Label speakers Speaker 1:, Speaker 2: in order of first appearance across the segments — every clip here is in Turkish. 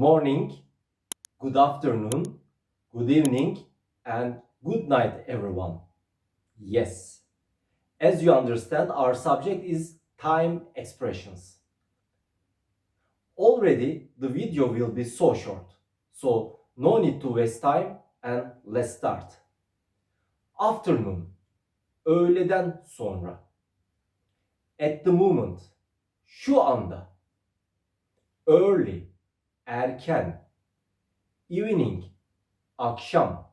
Speaker 1: morning, good afternoon, good evening, and good night, everyone. Yes, as you understand, our subject is time expressions. Already the video will be so short, so no need to waste time and let's start. Afternoon, öğleden sonra. At the moment, şu anda. Early, erken. Evening, akşam.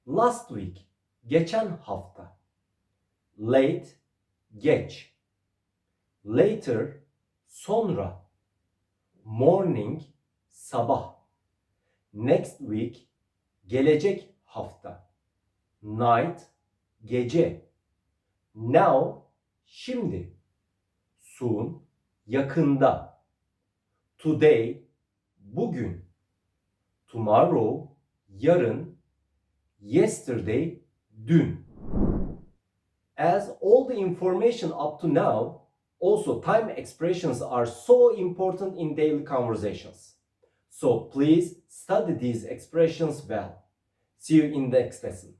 Speaker 1: Last week, geçen hafta. Late, geç. Later, sonra. Morning, sabah. Next week, gelecek hafta. Night, gece. Now, şimdi. Soon, yakında. Today, bugün. Tomorrow, yarın. Yesterday, dün. As all the information up to now, also time expressions are so important in daily conversations. So please study these expressions well. See you in the next lesson.